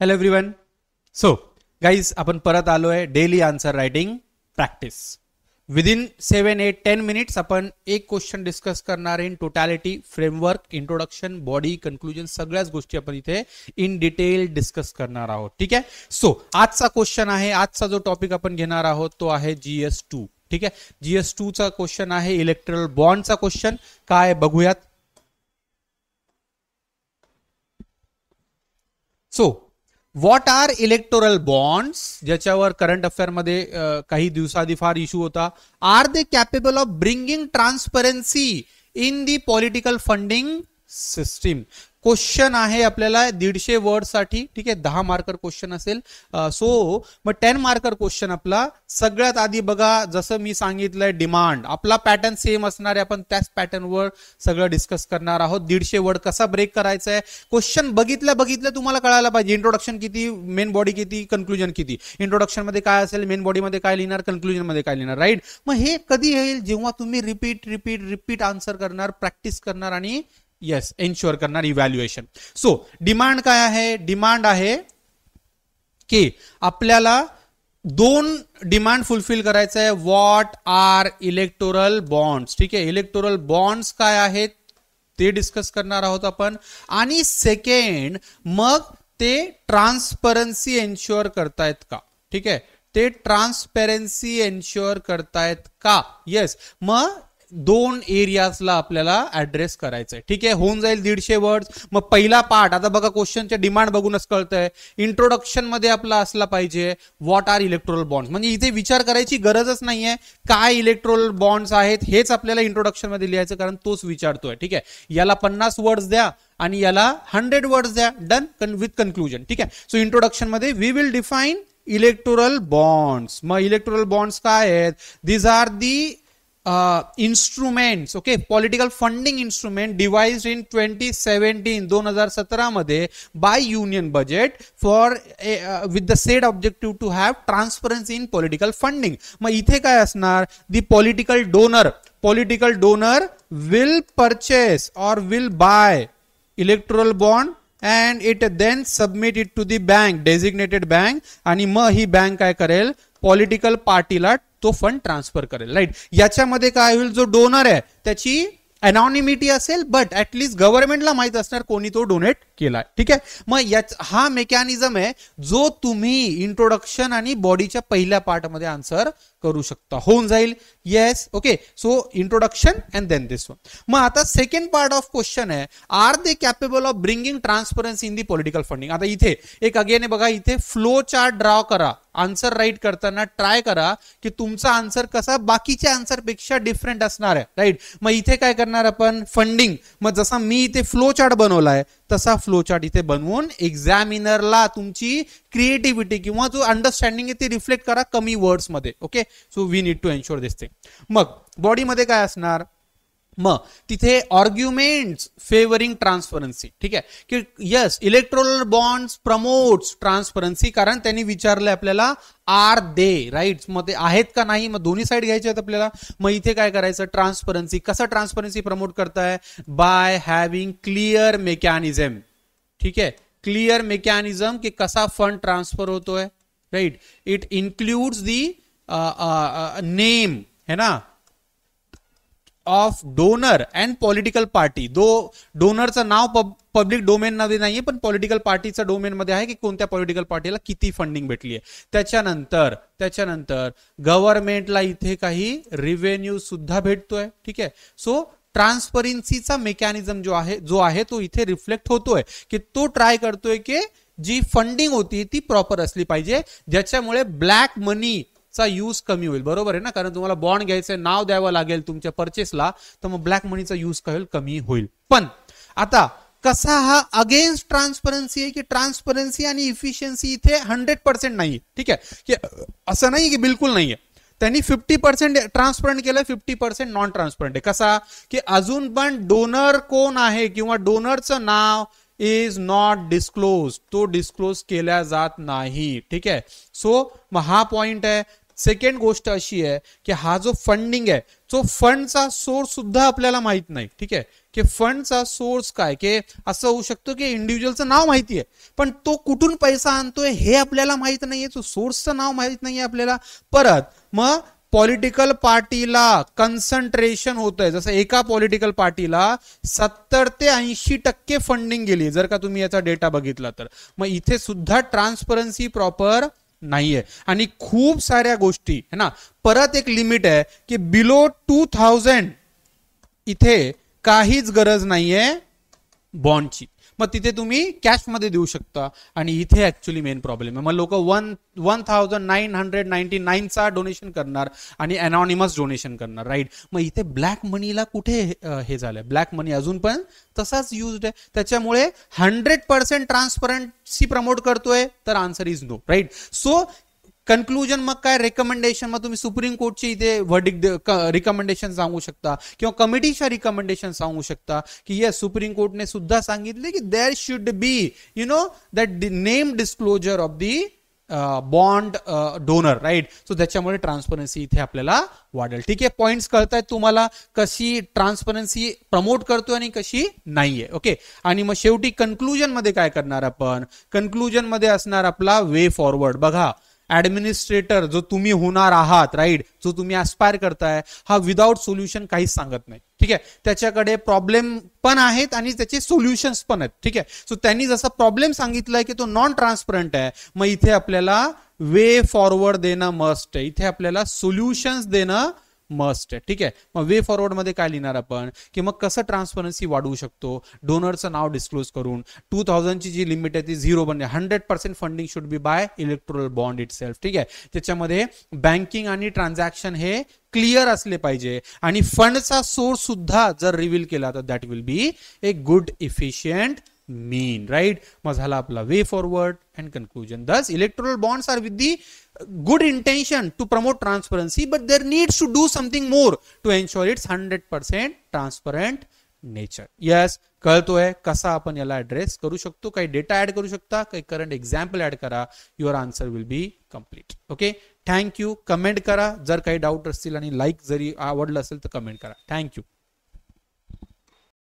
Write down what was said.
Hello everyone. So guys आपण परत आलोय daily answer writing practice. Within 7-8-10 minutes आपण एक क्वेश्चन डिस्कस करणार in totality, framework, introduction, body, conclusion, सगळ्याच गोष्टी आपण इथे इन डिटेल डिस्कस करणार आहोत. ठीक आहे. सो आजचा क्वेश्चन आहे, आजचा जो टॉपिक आपण घेणार आहोत तो आहे GS2. ठीक आहे. GS2 चा क्वेश्चन आहे इलेक्ट्रल बॉन्डचा क्वेश्चन. काय बघूयात. So what are electoral bonds, ज्याच्यावर करंट अफेअर मध्ये काही दिवसाआधी फार इश्यू होता. Are they capable of bringing transparency in the political funding system. Question आहे आपल्याला 150 वर्ड साठी. ठीक आहे. 10 मार्कर क्वेश्चन असेल. सो मग 10 मार्कर क्वेश्चन आपला. सगळ्यात आधी बघा, जसं मी सांगितलंय डिमांड आपला पॅटर्न सेम असणार आहे. आपण त्याच पॅटर्नवर सगळं डिस्कस करणार आहोत. 150 वर्ड कसा ब्रेक करायचा आहे. क्वेश्चन बघितलं तुम्हाला कळायला पाहिजे. इंट्रोडक्शन किती, मेन बॉडी किती, कन्क्लुजन किती. इंट्रोडक्शन मध्ये काय असेल, मेन बॉडी मध्ये काय लिहिणार, कन्क्लुजन मध्ये काय लिहिणार. राईट. मग हे कधी येईल, जेव्हा तुम्ही रिपीट आन्सर करणार, प्रॅक्टिस करणार आणि येस एन्श्योर करणार इव्हॅल्युएशन. सो डिमांड काय आहे. डिमांड आहे की आपल्याला 2 डिमांड फुलफिल करायचं आहे. What are electoral bonds. ठीक आहे. इलेक्टोरल बॉन्ड्स काय आहेत ते डिस्कस करणार आहोत आपण. आणि सेकंड, मग ते ट्रान्सपरन्सी एन्श्योर करतायत का. ठीक आहे. ते ट्रान्सपरन्सी एन्श्योर करतायत का. येस. मग 2 एरियाजला आपल्याला ऍड्रेस करायचंय. ठीक आहे. होऊन जाईल 150 वर्ड्स. मग पहिला पार्ट आता बघा, क्वेश्चनच्या डिमांड बघूनच कळतंय. इंट्रोडक्शन मध्ये आपला असला पाहिजे व्हॉट आर इलेक्ट्रोरल बॉन्ड्स. म्हणजे इथे विचार करायची गरजच नाहीये काय इलेक्ट्रोरल बॉन्ड्स आहेत, हेच आपल्याला इंट्रोडक्शन मध्ये लिहायचं, कारण तोच विचारतोय. ठीक आहे. याला 50 वर्ड्स द्या आणि याला 100 वर्ड्स द्या. Done with conclusion. ठीक आहे. सो इंट्रोडक्शन मध्ये we will define electoral bonds. मग इलेक्टोरल बॉन्ड्स काय आहेत. These are the instruments, okay, political funding instrument devised in 2017 मध्ये by union budget for with the said objective to have transparency in political funding. मग इथे काय असणार. the political donor will purchase or will buy electoral bond and it then submit it to the bank, designated bank, आणि मग ही bank काय करेल, political पार्टीला तो फंड ट्रान्सफर करेल. राईट. याच्यामध्ये काय होईल, जो डोनर आहे त्याची अनॉनिमिटी असेल, बट ऍटलीस्ट गव्हर्नमेंटला माहित असणार कोणी तो डोनेट केला. ठीक आहे. मग हा मेकॅनिझम आहे जो तुम्ही इंट्रोडक्शन आणि बॉडीच्या पहिल्या पार्ट मध्ये आन्सर करू शकता. होऊन जाईल. Yes. Okay. So introduction and then this one. मग आता सेकंड पार्ट ऑफ क्वेश्चन आहे, are they capable of bringing transparency in the political funding. आता इथे एक अगेन बघा, इथे फ्लो चार्ट ड्रॉ करा. आन्सर राईट करताना ट्राय करा की तुमचा आन्सर कसा बाकीच्या आन्सर पेक्षा डिफरंट असणार आहे. राईट. मग इथे काय करणार आपण, फंडिंग. मग जसा मी इथे फ्लो चार्ट बनवलाय तसा फ्लो चार्ट इथे बनवून एक्झामिनरला तुमची क्रिएटिव्हिटी किंवा जो अंडरस्टँडिंग आहे ते रिफ्लेक्ट करा कमी वर्ड्स मध्ये. Okay. So we need to ensure this thing. मग बॉडीमध्ये काय असणार, मग तिथे आर्ग्युमेंट्स फेवरिंग ट्रान्सपरन्सी. ठीक आहे. की yes electoral bonds promotes transparency, कारण त्यांनी विचारलंय आपल्याला आर दे. राईट. मग ते आहेत का नाही, मग दोन्ही साईड घ्यायचे आहेत आपल्याला. मग इथे काय करायचं, ट्रान्सपरन्सी. कसं ट्रान्सपरन्सी प्रमोट करताय, बाय हॅव्हिंग क्लिअर मेकॅनिझम. ठीक आहे. क्लिअर मेकॅनिझम की कसा फंड ट्रान्सफर होतोय. Right. It includes the name है ना of donor and political party. डोनरचं नाव पब्लिक डोमेन मध्ये नाहीये, पण पॉलिटिकल पार्टीचं डोमेन मध्ये आहे की कोणत्या पॉलिटिकल पार्टीला किती फंडिंग भेटली आहे. त्याच्यानंतर गव्हर्नमेंटला इथे काही रिव्हेन्यू सुद्धा भेटतोय. ठीक आहे. सो ट्रान्सपरन्सीचा मेकॅनिझम जो आहे तो इथे रिफ्लेक्ट होतोय की तो ट्राय करतोय की जी फंडिंग होती ती प्रॉपर असली पाहिजे, ज्याच्यामुळे ब्लॅक मनी चा यूज कमी होईल. बरोबर आहे ना, कारण तुम्हाला बॉन्ड घ्यायचं, नाव द्यावं लागेल तुमच्या परचेसला, तर मग ब्लॅक मनीचा यूज कमी होईल. पण आता कसा हा अगेन्स्ट ट्रान्सपरन्सी आहे की ट्रान्सपरन्सी आणि इफिशियन्सी इथे 100% नाहीये. ठीक आहे. की असं नाही की बिलकुल नाहीये. त्यांनी 50% ट्रान्सपरंट केलं, 50% नॉन ट्रान्सपरंट आहे. कसा की अजून पण डोनर कोण आहे किंवा डोनरचं नाव इज नॉट डिस्क्लोज, तो डिस्क्लोज केला जात नाही. ठीक आहे. सो मग हा पॉइंट आहे. सेकंड गोष्ट अशी आहे की हा जो फंडिंग आहे तो फंडचा सोर्स सुद्धा आपल्याला माहित नाही. ठीक आहे, की फंडचा सोर्स काय, की असं होऊ शकतं की इंडिव्हिज्युअलचं नाव माहिती आहे पण तो कुठून पैसा आणतोय हे आपल्याला माहित नाहीये, तो सोर्सचं नाव माहित नाहीये आपल्याला. परत मग पॉलिटिकल पार्टीला कन्सन्ट्रेशन होत आहे, जसं एका पॉलिटिकल पार्टीला 70 ते 80% फंडिंग गेली जर का तुम्ही याचा डेटा बघितला तर. मग इथे सुद्धा ट्रान्सपरन्सी प्रॉपर नाहीये. आणि खूप साऱ्या गोष्टी है ना. परत एक लिमिट आहे की बिलो 2000 इथे काहीच गरज नाहीये बॉन्डची. मग तिथे तुम्ही कॅश मध्ये देऊ शकता आणि इथे ऍक्च्युअली मेन प्रॉब्लेम आहे. मग लोक 1999 चा डोनेशन करणार आणि अनॉनिमस डोनेशन करणार, राईट. मग इथे ब्लॅक मनीला कुठे हे झालंय, ब्लॅक मनी अजून पण तसाच युज्ड आहे. त्याच्यामुळे 100% ट्रान्सपरन्सी प्रमोट करतोय तर answer is no, right. So conclusion मग काय, रेकमेंडेशन मग तुम्ही सुप्रीम कोर्टचे इथे वर्डिक्ट रिकमेंडेशन सांगू शकता किंवा कमिटीच्या रिकमेंडेशन सांगू शकता की येस सुप्रीम कोर्टने सुद्धा सांगितले की there should be that name disclosure of the bond donor, right. So त्याच्यामुळे ट्रान्सपरन्सी इथे आपल्याला वाढेल. ठीक आहे, पॉइंट्स कळतायत तुम्हाला कशी ट्रान्सपरन्सी प्रमोट करतोय आणि कशी नाहीये. ओके, आणि मग शेवटी कन्क्लुजन मध्ये काय करणार आपण, कन्क्लुजन मध्ये असणार आपला वे फॉरवर्ड. बघा, ऍडमिनिस्ट्रेटर जो तुम्ही होणार आहात, राईट, जो तुम्ही ऍस्पायर करताय, हा विदाउट सोल्युशन काहीच सांगत नाही. ठीक आहे, त्याच्याकडे प्रॉब्लेम पण आहेत आणि त्याचे सोल्युशन्स पण आहेत. ठीक आहे, सो त्यांनी जसा प्रॉब्लेम सांगितलाय की तो नॉन ट्रान्सपरंट आहे, मग इथे आपल्याला वे फॉरवर्ड देणं मस्ट आहे, इथे आपल्याला सोल्युशन्स देणं मस्ट आहे. ठीक आहे, मग वे फॉरवर्ड मध्ये काय लिहिणार आपण की मग कसं ट्रान्सपरन्सी वाढवू शकतो, डोनरचं नाव डिस्क्लोज करून 2000 ची जी लिमिट आहे ती 0 बनणे, 100% funding should be by electoral bond itself. ठीक आहे, त्याच्यामध्ये बँकिंग आणि ट्रान्झॅक्शन हे क्लिअर असले पाहिजे आणि फंडचा सोर्स सुद्धा जर रिव्हील केला तर that will be a good efficient mean, right. मग झाला आपला way forward and conclusion. Thus electoral bonds are with the good intention to promote transparency, but there needs to do something more to ensure its 100% transparent nature. Yes, कळतोय कसा आपण याला address करू शकतो. काही data add करू शकता, काही current example add करा, your answer will be complete. Okay, thank you. Comment करा जर काही डाऊट असतील आणि लाईक जरी आवडलं असेल तर कमेंट करा. थँक्यू.